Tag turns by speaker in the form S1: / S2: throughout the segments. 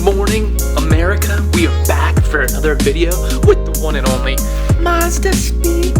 S1: morning, America. We are back for another video with the one and only MAZDASPEED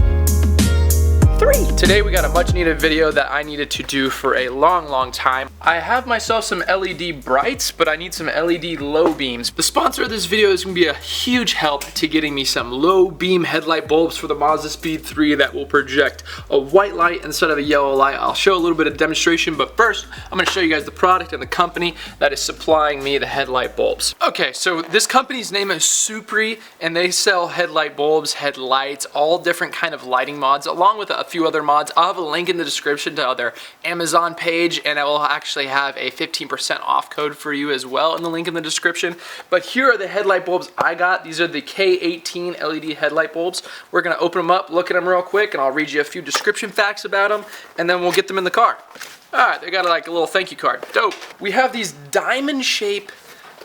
S1: 3. Today we got a much needed video that I needed to do for a long time. I have myself some LED brights, but I need some LED low beams. The sponsor of this video is going to be a huge help to getting me some low beam headlight bulbs for the MAZDASPEED 3 that will project a white light instead of a yellow light. I'll show a little bit of demonstration, but first I'm going to show you guys the product and the company that is supplying me the headlight bulbs. Okay, so this company's name is Suparee, and they sell headlight bulbs, headlights, all different kind of lighting mods, along with a few other mods. I'll have a link in the description to their Amazon page, and I will actually have a 15% off code for you as well in the link in the description. But here are the headlight bulbs I got. These are the K18 LED headlight bulbs. We're gonna open them up, look at them real quick, and I'll read you a few description facts about them, and then we'll get them in the car. Alright, they got like a little thank you card. Dope. We have these diamond shape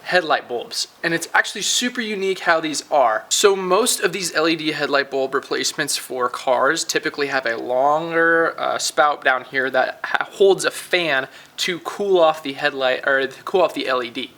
S1: headlight bulbs, and it's actually super unique how these are. So most of these LED headlight bulb replacements for cars typically have a longer spout down here that holds a fan to cool off the headlight, or cool off the LED.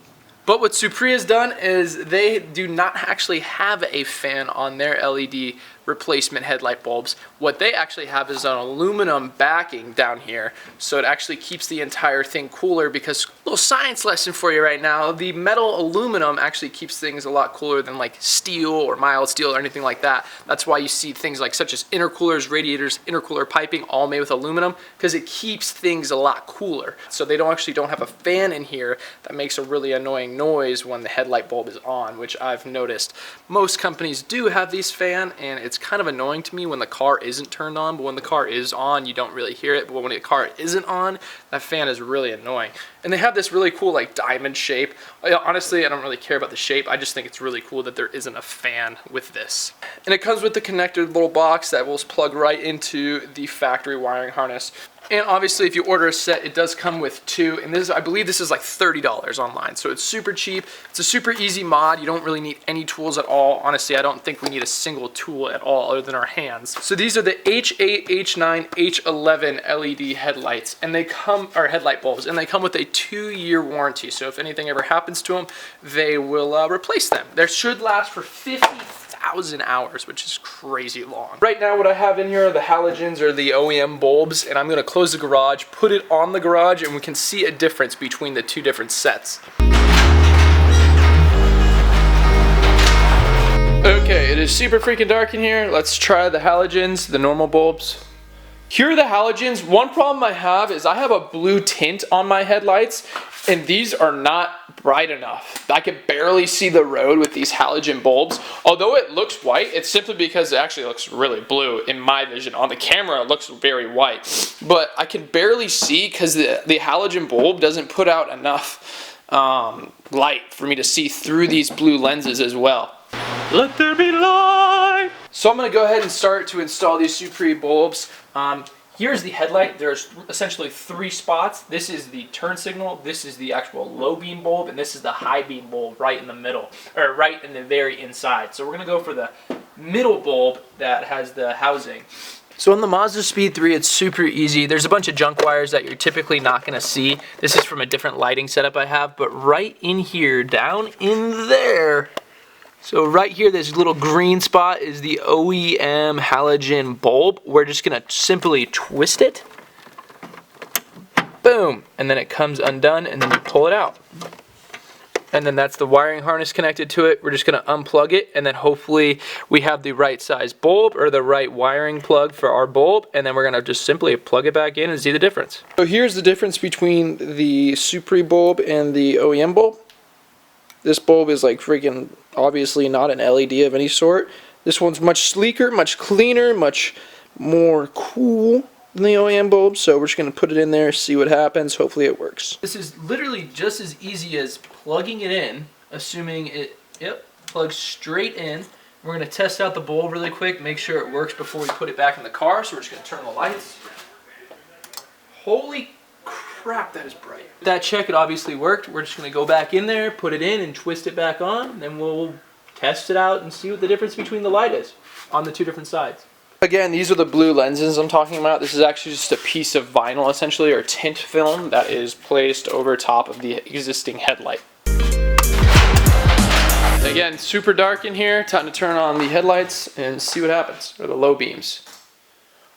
S1: But what Suparee has done is they do not actually have a fan on their LED replacement headlight bulbs. What they actually have is an aluminum backing down here, so it actually keeps the entire thing cooler, because a little science lesson for you right now, the metal aluminum actually keeps things a lot cooler than like steel or mild steel or anything like that. That's why you see things like such as intercoolers, radiators, intercooler piping, all made with aluminum, because it keeps things a lot cooler. So they don't have a fan in here that makes a really annoying noise when the headlight bulb is on, which I've noticed most companies do have these fan, and it's kind of annoying to me when the car isn't turned on, but when the car is on, you don't really hear it. But when the car isn't on, that fan is really annoying. And they have this really cool like diamond shape. Honestly, I don't really care about the shape. I just think it's really cool that there isn't a fan with this. And it comes with the connected little box that will plug right into the factory wiring harness. And obviously, if you order a set, it does come with two. And this, I believe this is like $30 online. So it's super cheap. It's a super easy mod. You don't really need any tools at all. Honestly, I don't think we need a single tool at all other than our hands. So these are the H8, H9, H11 LED headlights. And they come, or headlight bulbs, and they come with a 2-year warranty. So if anything ever happens to them, they will replace them. They should last for 50,000 hours, which is crazy long. Right now what I have in here are the halogens, or the OEM bulbs, and I'm going to close the garage, put it on the garage, and we can see a difference between the two different sets. Okay, it is super freaking dark in here. Let's try the halogens, the normal bulbs. Here are the halogens. One problem I have is I have a blue tint on my headlights, and these are not bright enough. I can barely see the road with these halogen bulbs. Although it looks white, it's simply because it actually looks really blue in my vision. On the camera, it looks very white. But I can barely see because the halogen bulb doesn't put out enough light for me to see through these blue lenses as well. Let there be light! So I'm going to go ahead and start to install these Suparee bulbs. Here's the headlight. There's essentially 3 spots. This is the turn signal, this is the actual low beam bulb, and this is the high beam bulb right in the middle, or right in the very inside. So we're going to go for the middle bulb that has the housing. So on the MAZDASPEED 3, it's super easy. There's a bunch of junk wires that you're typically not going to see. This is from a different lighting setup I have, but right in here, down in there, so right here, this little green spot is the OEM halogen bulb. We're just gonna simply twist it. Boom, and then it comes undone, and then you pull it out. And then that's the wiring harness connected to it. We're just gonna unplug it, and then hopefully we have the right size bulb, or the right wiring plug for our bulb, and then we're gonna just simply plug it back in and see the difference. So here's the difference between the Suparee bulb and the OEM bulb. This bulb is like freaking obviously not an LED of any sort. This one's much sleeker, much cleaner, much more cool than the OEM bulb. So we're just going to put it in there, see what happens. Hopefully it works. This is literally just as easy as plugging it in, assuming it plugs straight in. We're going to test out the bulb really quick, make sure it works before we put it back in the car. So we're just going to turn the lights. Holy crap, that is bright. That check, it obviously worked. We're just going to go back in there, put it in, and twist it back on. Then we'll test it out and see what the difference between the light is on the two different sides. Again, these are the blue lenses I'm talking about. This is actually just a piece of vinyl, essentially, or tint film that is placed over top of the existing headlight. Again, super dark in here. Time to turn on the headlights and see what happens, or the low beams.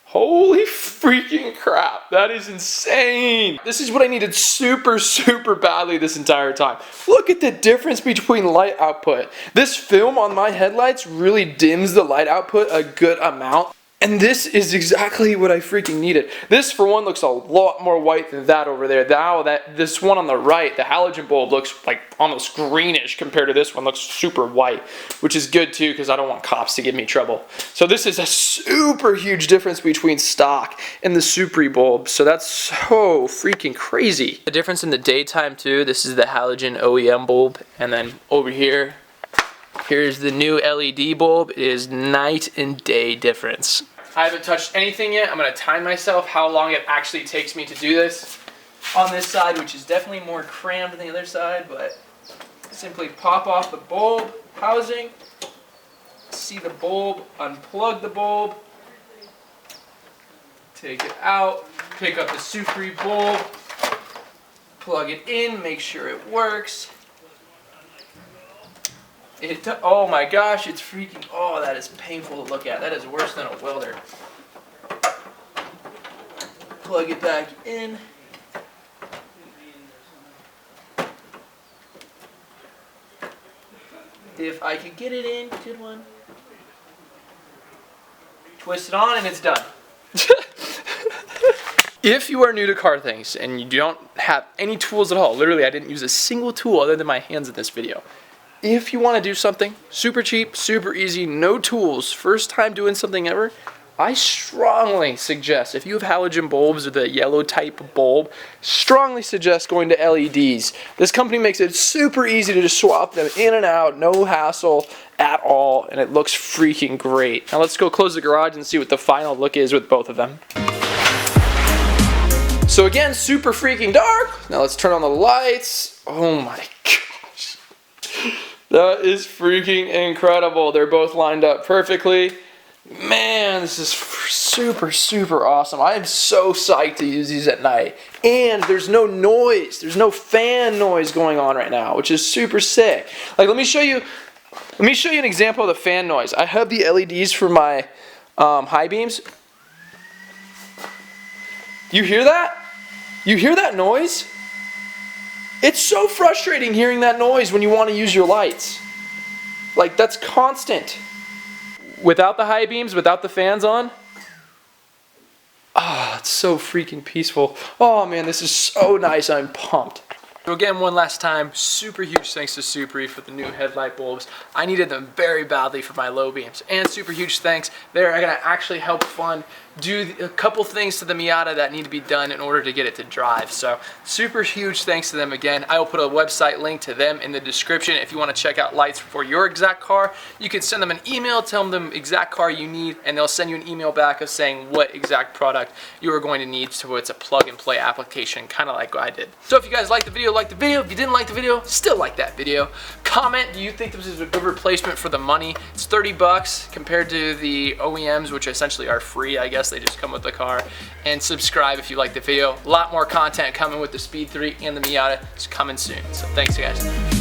S1: Holy freaking crap, that is insane. This is what I needed super badly this entire time. Look at the difference between light output. This film on my headlights really dims the light output a good amount. And this is exactly what I freaking needed. This, for one, looks a lot more white than that over there. Now this one on the right, the halogen bulb, looks like almost greenish compared to this one. Looks super white, which is good too because I don't want cops to give me trouble. So this is a super huge difference between stock and the Suparee bulb. So that's so freaking crazy. The difference in the daytime too. This is the halogen OEM bulb, and then over here, here's the new LED bulb. It is night and day difference. I haven't touched anything yet. I'm going to time myself how long it actually takes me to do this on this side, which is definitely more crammed than the other side, but simply pop off the bulb housing, see the bulb, unplug the bulb, take it out, pick up the Suparee bulb, plug it in, make sure it works. Oh my gosh, it's freaking, oh, that is painful to look at. That is worse than a welder. Plug it back in. If I could get it in, good one. Twist it on and it's done. If you are new to car things and you don't have any tools at all, literally I didn't use a single tool other than my hands in this video. If you want to do something super cheap, super easy, no tools, first time doing something ever, I strongly suggest, if you have halogen bulbs or the yellow type bulb, strongly suggest going to LEDs. This company makes it super easy to just swap them in and out, no hassle at all, and it looks freaking great. Now let's go close the garage and see what the final look is with both of them. So again, super freaking dark. Now let's turn on the lights. Oh my gosh. That is freaking incredible. They're both lined up perfectly. Man, this is super awesome. I am so psyched to use these at night. And there's no noise. There's no fan noise going on right now, which is super sick. Like, let me show you an example of the fan noise. I have the LEDs for my high beams. You hear that? You hear that noise? It's so frustrating hearing that noise when you want to use your lights. Like, that's constant. Without the high beams, without the fans on, it's so freaking peaceful. Oh man, this is so nice. I'm pumped. So again, one last time, super huge thanks to Suparee for the new headlight bulbs. I needed them very badly for my low beams. And super huge thanks. They're going to actually help fund do a couple things to the Miata that need to be done in order to get it to drive. So super huge thanks to them again. I will put a website link to them in the description. If you want to check out lights for your exact car, you can send them an email, tell them the exact car you need, and they'll send you an email back of saying what exact product you are going to need. So it's a plug and play application, kind of like what I did. So if you guys liked the video, like the video. If you didn't like the video, still like that video. Comment, do you think this is a good replacement for the money? It's 30 bucks compared to the OEMs, which essentially are free, I guess. They just come with the car. And subscribe if you like the video. A lot more content coming with the Speed 3 and the Miata. It's coming soon. So thanks, guys.